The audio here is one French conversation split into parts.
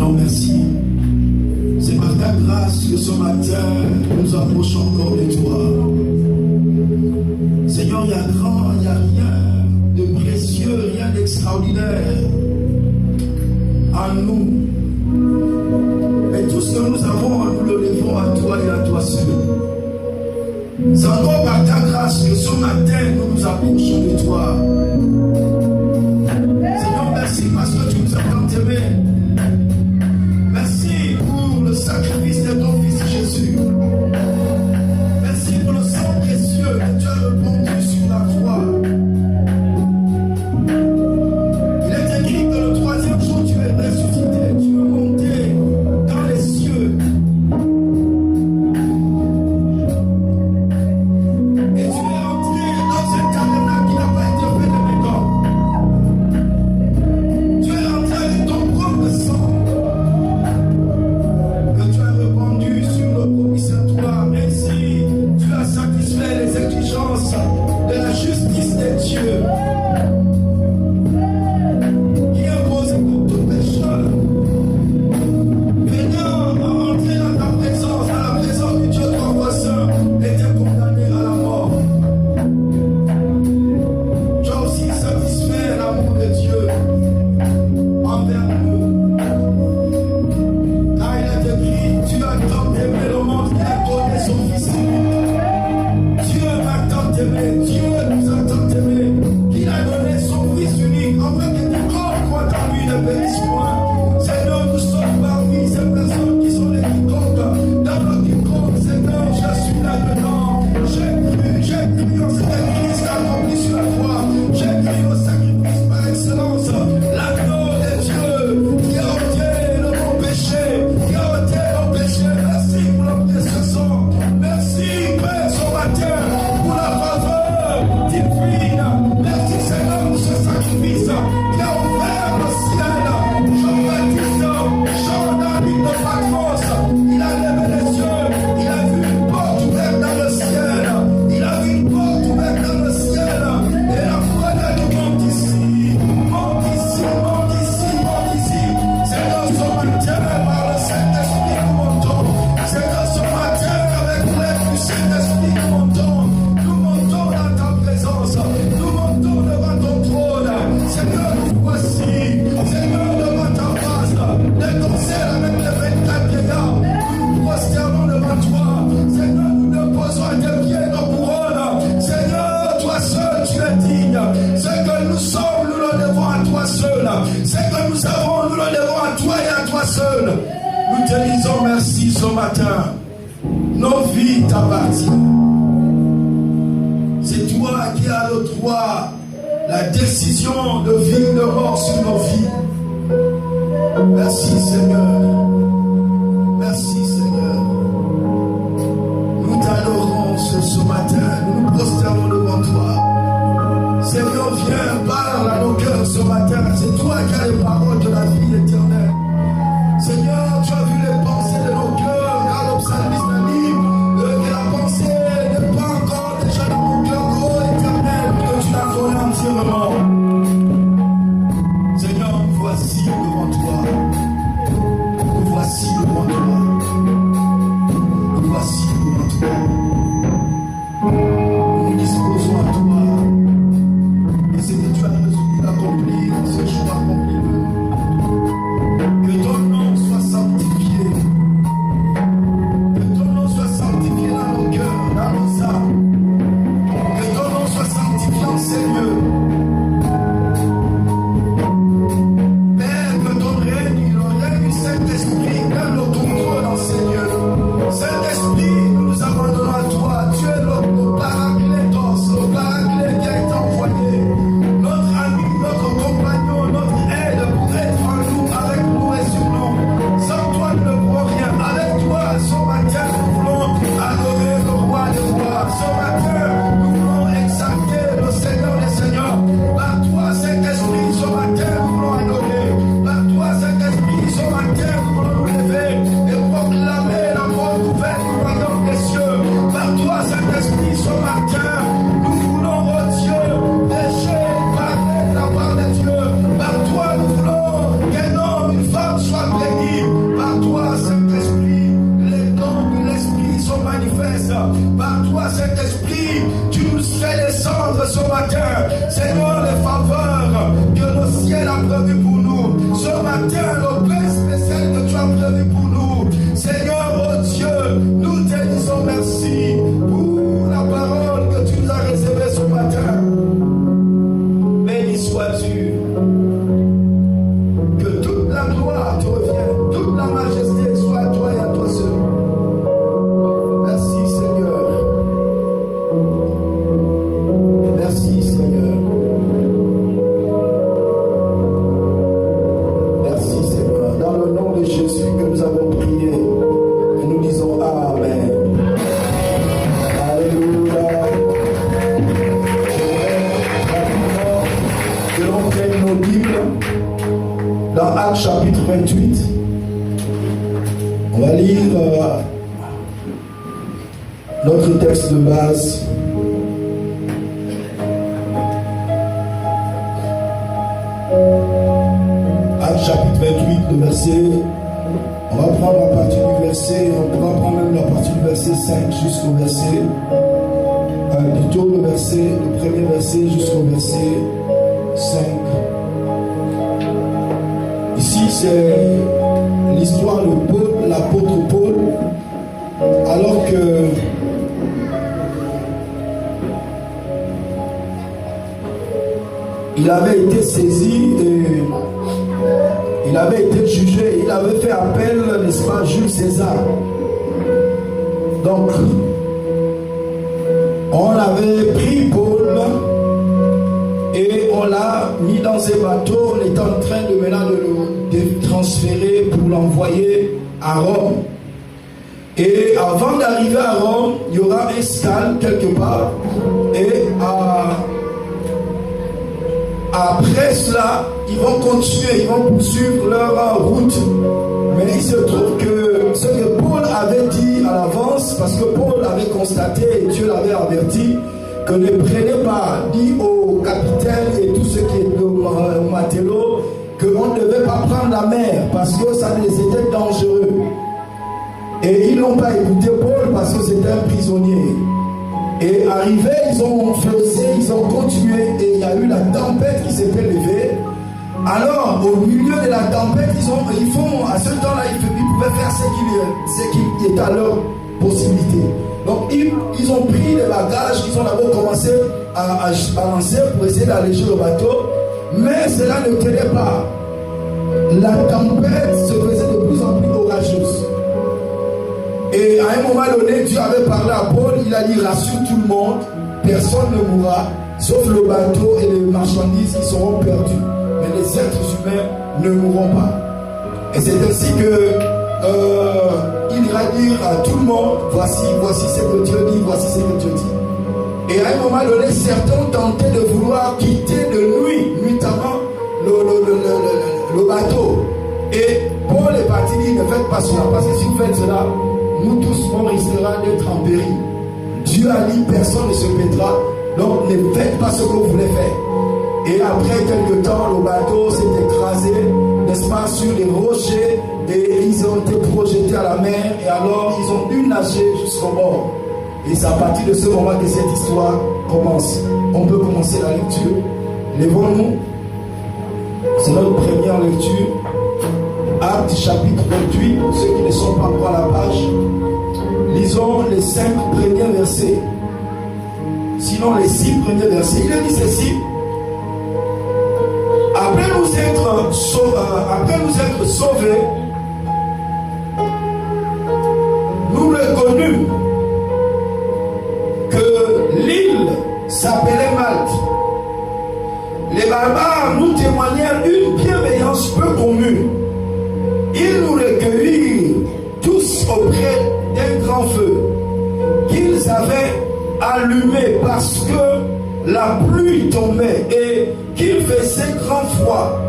Seigneur, merci. C'est par ta grâce que ce matin, nous approchons encore de toi. Seigneur, il y a grand, il n'y a rien de précieux, rien d'extraordinaire en nous. Mais tout ce que nous avons, nous le levons à toi et à toi seul. C'est encore par ta grâce que ce matin, nous nous approchons de toi. Seigneur, merci parce que tu nous as tant aimés. Merci pour le sacrifice de ton Fils Jésus. Merci pour le sang précieux que tu as répandu sur la croix. Il est écrit que le troisième jour tu es ressuscité, tu es monté dans les cieux. Et tu es entré dans un tabernacle qui n'a pas été fait de mes corps. Tu es entré avec ton propre sang que tu as répandu sur le propitiatoire. Ainsi, tu as satisfait les exigences de la justice des dieux qui impose pour tout pécheur. Venant à entrer dans ta présence, dans la présence du Dieu ton saint, était condamné à la mort. Tu as aussi satisfait l'amour de Dieu envers nous. Car il est écrit, tu as tant aimé le monde qu'il a donné son Fils unique. Dieu m'a tant aimé, Dieu nous a tant aimé, qu'il a donné son Fils unique, afin que quiconque croit en lui ne périsse point. Seigneur, nous sommes parmi ces personnes qui sont les quiconques. Dans le quiconque, Seigneur, je suis là-dedans. J'ai cru en cet Christ accompli sur la croix. J'ai cru au sacrifice par excellence, l'agneau de Dieu qui a ôté le mon péché, qui a ôté mon péché. Merci pour le précieux sang. Merci, Père, ce matin, pour la faveur divine. Merci, Seigneur, pour ce sacrifice qui a ouvert le ciel. Jean-Baptiste, Jean David de Patmos, il a levé les yeux, il a vu une porte ouverte dans le ciel. Il a vu une porte ouverte dans le ciel. Et la foi nous monte ici, monte ici, monte ici, monte ici. Seigneur, ce matin, par le Saint-Esprit, nous montons. Seigneur, ce matin, avec l'aide du Saint-Esprit, nous montons. Nous montons dans ta présence. Nous montons devant ton trône. Seigneur, nous voici. Seigneur, devant ta face. Les concerts avec les 24 vieillards. Nous nous prosternons devant toi. Seigneur, nous ne posons à tes pieds nos couronnes. Seigneur, toi seul, tu es digne. Ce que nous sommes, nous le devons à toi seul. Ce que nous avons, nous le devons à toi et à toi seul. Nous te disons merci ce matin. Nos vies t'appartiennent. C'est toi qui as le droit, la décision de vie et de mort sur nos vies. Merci Seigneur. Merci Seigneur. Nous t'adorons ce matin. Nous nous prosternons devant toi. Seigneur, viens, parle à nos cœurs ce matin. C'est toi qui as les paroles de la vie éternelle. Seigneur, tu as vu les pensées de nos cœurs, car le psalmiste a dit que la pensée n'est pas encore déjà dans mon cœur, ô éternel, que tu la connais entièrement. Seigneur, nous voici devant toi. Nous voici devant toi. Nous voici devant toi. Nous nous disposons à toi. Et ce que tu as résolu d'accomplir, ce jour accompli-le. Que ton nom soit sanctifié. Que ton nom soit sanctifié dans nos cœurs, dans nos âmes. Que ton nom soit sanctifié en ces lieux. Père, que ton Seigneur, les faveurs que le ciel a prévues pour nous. Ce matin, le pain spécial que tu as prévu pour nous. Seigneur, oh Dieu, nous te disons merci pour la parole que tu nous as réservée ce matin. Béni sois-tu. Que toute la gloire te revienne, toute la majesté soit à toi et à toi seul. Merci Seigneur. Merci Seigneur. Merci Seigneur. Dans le nom de Jésus que nous avons prié, et nous disons Amen. Alléluia. Que l'on prenne nos Bibles dans Actes chapitre 28. On va lire notre texte de base. Actes chapitre 28, le verset. On va prendre la partie du verset, on pourra prendre même la partie du verset 5 jusqu'au verset. Plutôt le premier verset jusqu'au verset 5. Ici, c'est l'histoire de Paul, l'apôtre Paul, alors que il avait été saisi et il avait été jugé, il avait fait appel, n'est-ce pas, Jules César. Donc, on avait pris Paul et on l'a mis dans un bateau. On est en train de maintenant de le transférer pour l'envoyer à Rome. Et avant d'arriver à Rome, il y aura un stade quelque part. Et après cela, ils vont continuer, ils vont poursuivre leur route. Mais il se trouve que ce que Paul avait dit à l'avance, parce que Paul avait constaté et Dieu l'avait averti, que ne prenez pas, dit au capitaine et tous ceux qui étaient au matelot, qu'on ne devait pas prendre la mer parce que ça les était dangereux. Et ils n'ont pas écouté Paul parce que c'était un prisonnier. Et arrivés, ils ont faussé, ils ont continué et il y a eu la tempête qui s'était levée. Alors, au milieu de la tempête, à ce temps-là, ils pouvaient faire ce qui est à leur possibilité. Donc, ils ont pris les bagages, ils ont d'abord commencé à lancer pour essayer d'alléger le bateau. Mais cela ne tenait pas. La tempête se faisait de plus en plus orageuse. Et à un moment donné, Dieu avait parlé à Paul, il a dit, rassure tout le monde, personne ne mourra, sauf le bateau et les marchandises qui seront perdus. Mais les êtres humains ne mourront pas. Et c'est ainsi que il ira dire à tout le monde, voici ce que Dieu dit, voici ce que Dieu dit. Et à un moment donné, certains tentaient de vouloir quitter de nuit, nuitamment, le bateau. Et Paul est parti dire, ne faites pas cela, parce que si vous faites cela, nous tous, on risquera d'être en péril. Dieu a dit, personne ne se pètera, donc ne faites pas ce que vous voulez faire. Et après quelque temps, le bateau s'est écrasé, n'est-ce pas, sur les rochers, et ils ont été projetés à la mer, et alors ils ont dû nager jusqu'au bord. Et c'est à partir de ce moment que cette histoire commence. On peut commencer la lecture. Lèvons-nous. C'est notre première lecture. Actes chapitre 28, ceux qui ne sont pas encore à la page. Lisons les 5 premiers versets. Sinon les 6 premiers versets. Il a dit ceci. Après nous être sauvés, nous reconnûmes que l'île s'appelait Malte. Les barbares nous témoignèrent une bienveillance peu commune. Ils nous recueillirent tous auprès d'un grand feu qu'ils avaient allumé parce que la pluie tombait et qu'il faisait grand froid.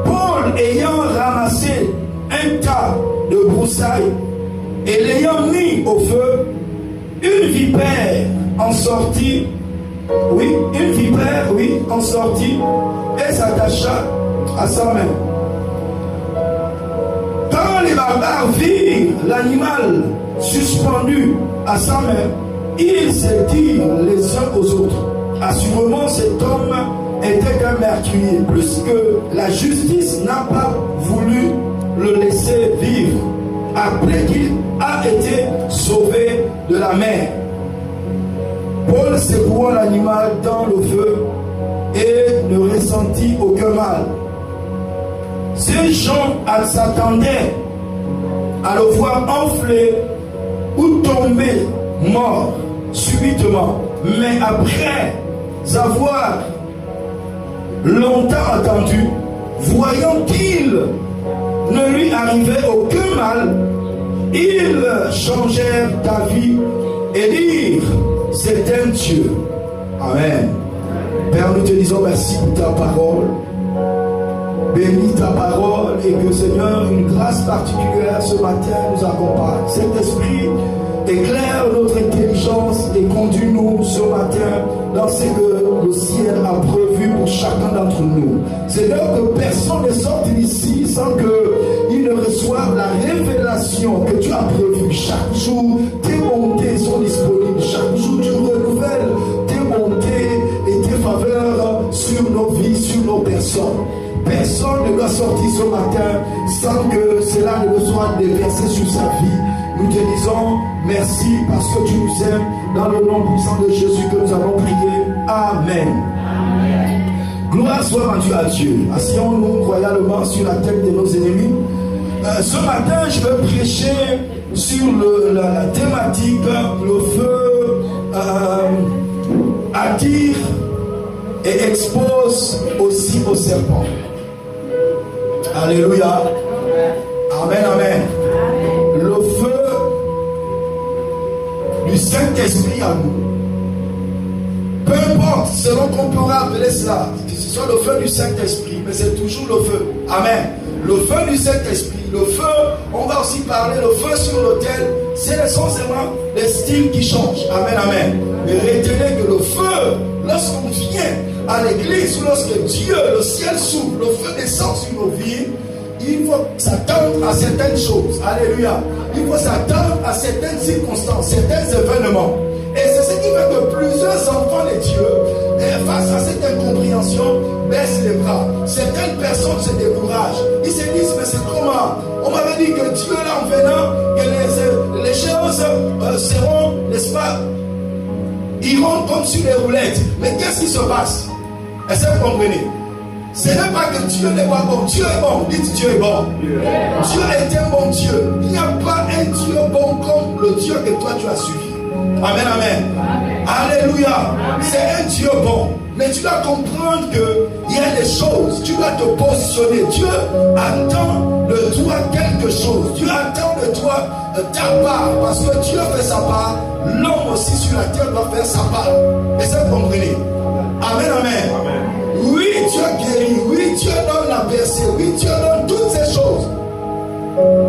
Paul ayant ramassé un tas de broussailles et l'ayant mis au feu, une vipère en sortit, en sortit et s'attacha à sa main. Quand les barbares virent l'animal suspendu à sa main, ils se dirent les uns aux autres, Assurément, cet homme était un meurtrier, puisque la justice n'a pas voulu le laisser vivre après qu'il a été sauvé de la mer. Paul secouant l'animal dans le feu et ne ressentit aucun mal. Ces gens s'attendaient à le voir enfler ou tomber mort subitement. Mais après avoir longtemps attendu, voyant qu'il ne lui arrivait aucun mal, ils changèrent d'avis et dirent: c'est un Dieu. Amen. Père, nous te disons merci pour ta parole. Bénis ta parole et que, Seigneur, une grâce particulière ce matin nous accompagne. Saint-Esprit, éclaire notre intelligence et conduis-nous ce matin dans ce que le ciel a prévu pour chacun d'entre nous. Seigneur, que personne ne sorte d'ici sans qu'il ne reçoive la révélation que tu as prévue. Chaque jour, tes bontés sont disponibles. Chaque jour, tu renouvelles tes bontés et tes faveurs sur nos vies, sur nos personnes. Personne ne doit sortir ce matin sans que cela ne soit déversé sur sa vie. Nous te disons merci parce que tu nous aimes. Dans le nom puissant de Jésus que nous avons prié. Amen. Amen. Gloire soit rendue à Dieu. Asseyons-nous royalement sur la tête de nos ennemis. Ce matin, je vais prêcher sur la thématique le feu attire et expose aussi au serpent. Alléluia. Amen, amen. Le feu du Saint-Esprit à nous. Peu importe selon qu'on pourra appeler cela, que ce soit le feu du Saint-Esprit, mais c'est toujours le feu. Amen. Le feu du Saint-Esprit. Le feu, on va aussi parler, le feu sur l'autel, c'est seulement les styles qui changent. Amen, amen. Mais retenez que le feu, lorsqu'on vient à l'église, ou lorsque Dieu, le ciel s'ouvre, le feu descend sur nos vies, il faut s'attendre à certaines choses. Alléluia. Il faut s'attendre à certaines circonstances, certains événements. Et c'est ce qui fait que plusieurs enfants de Dieu, face à cette incompréhension, baissent les bras. Certaines personnes se découragent. Ils se disent, mais c'est comment? On m'avait dit que Dieu, là, en venant, que les choses seront, n'est-ce pas, iront comme sur les roulettes. Mais qu'est-ce qui se passe? Est-ce que vous comprenez? Ce n'est pas que Dieu n'est pas bon. Dieu est bon. Dites Dieu est bon. Dieu est un bon Dieu. Il n'y a pas un Dieu bon comme le Dieu que toi tu as suivi. Amen, amen. Alléluia. C'est un Dieu bon. Mais tu dois comprendre qu'il y a des choses. Tu dois te positionner. Dieu attend de toi quelque chose. Dieu attend de toi ta part. Parce que Dieu fait sa part. L'homme aussi sur la terre doit faire sa part. Est-ce que vous comprenez? Amen, amen. Oui, Dieu guérit. Oui, Dieu donne la percée. Oui, Dieu donne toutes ces choses.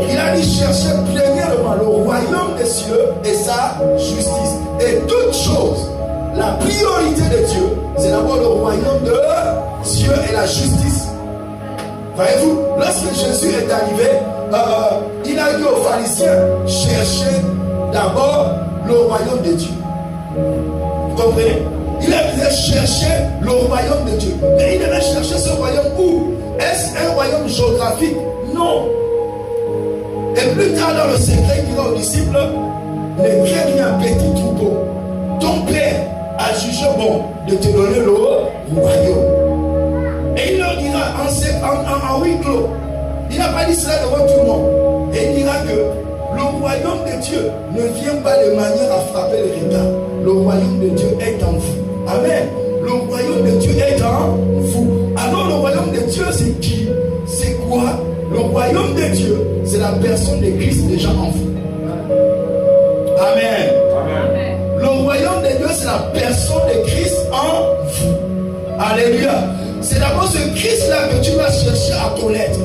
Il a dit chercher premièrement le royaume des cieux et sa justice. Et toutes choses, la priorité de Dieu, c'est d'abord le royaume de Dieu et la justice. Voyez-vous, lorsque Jésus est arrivé, il a dit aux pharisiens, cherchez d'abord le royaume de Dieu. Vous comprenez? Il a cherché le royaume de Dieu. Mais il devait chercher ce royaume où? Est-ce un royaume géographique? Non. Et plus tard dans le secret, il dira aux disciples, ne crée rien, petit troupeau. Ton père a jugé bon de te donner le royaume. Et il leur dira en huis clos. Il n'a pas dit cela devant tout le monde. Et il dira que le royaume de Dieu ne vient pas de manière à frapper les regards. Le royaume de Dieu est en vous. Amen. Le royaume de Dieu est en vous. Alors le royaume de Dieu, c'est qui? C'est quoi? Le royaume de Dieu, c'est la personne de Christ déjà en vous. Amen. Amen. Le royaume de Dieu, c'est la personne de Christ en vous. Alléluia. C'est d'abord ce Christ-là que tu vas chercher à connaître.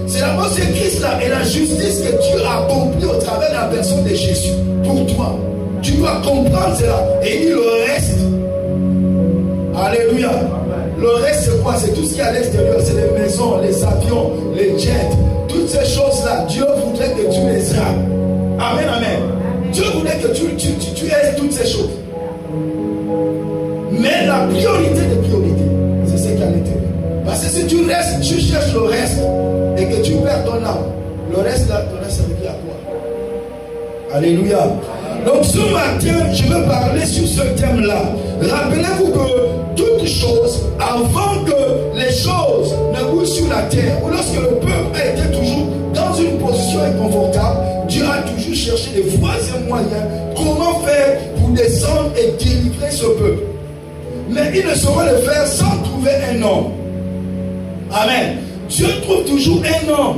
C'est d'abord ce Christ-là et la justice que Dieu a accomplie au travers de la personne de Jésus pour toi. Tu dois comprendre cela. Et il dit le reste. Alléluia. Le reste, c'est quoi? C'est tout ce qui est à l'extérieur. C'est les maisons, les avions, les jets. Toutes ces choses-là, Dieu voudrait que tu les aies. Amen, amen. Dieu voudrait que tu aies toutes ces choses. Mais la la priorité des priorités. C'est ce qui est à l'intérieur. Parce que si tu restes, tu cherches le reste et que tu perds ton âme, le reste là, ton reste revient à toi. Alléluia. Donc ce matin, je veux parler sur ce thème-là. Rappelez-vous que toute chose, avant que les choses ne bougent sur la terre, ou lorsque le peuple a été toujours dans une position inconfortable, Dieu a toujours cherché des voies et moyens. Comment faire pour descendre et délivrer ce peuple? Mais il ne saura le faire sans trouver un homme. Amen. Dieu trouve toujours un homme.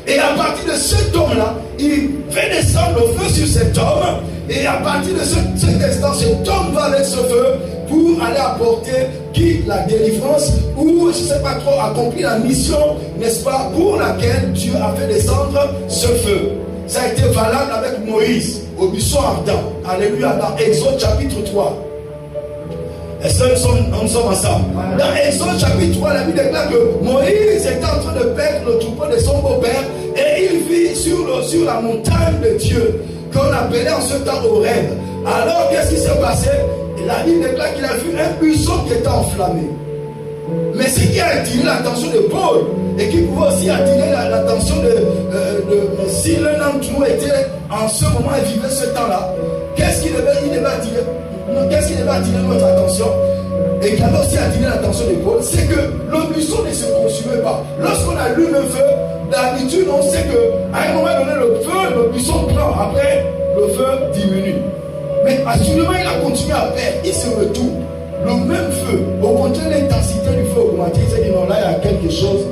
Et à partir de cet homme-là, il fait descendre le feu sur cet homme. Et à partir de cet instant, cet homme va avec ce feu pour aller apporter la délivrance ou, je ne sais pas trop, accomplir la mission, n'est-ce pas, pour laquelle Dieu a fait descendre ce feu. Ça a été valable avec Moïse au buisson ardent. Alléluia, dans Exode chapitre 3. Est-ce que nous sommes ensemble? Dans Exode chapitre 3, la Bible déclare que Moïse était en train de perdre le troupeau de son beau-père et il vit sur la montagne de Dieu qu'on appelait en ce temps Horeb. Alors qu'est-ce qui s'est passé? La Bible déclare qu'il a vu un buisson qui était enflammé. Mais ce qui a attiré l'attention de Paul et qui pouvait aussi attirer l'attention de si l'un d'entre nous était en ce moment et vivait ce temps-là, qu'est-ce qui devait attirer notre attention et qui avait aussi attiré l'attention de Paul, c'est que le buisson ne se consumait pas. Lorsqu'on allume le feu, d'habitude on sait qu'à un moment donné le buisson prend, après le feu diminue. Mais assurément il a continué à perdre, il se retourne. Le même feu, au contraire l'intensité du feu augmentait, il s'est dit non, là il y a quelque chose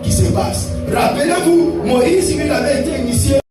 qui se passe. Rappelez-vous, Moïse, il avait été initié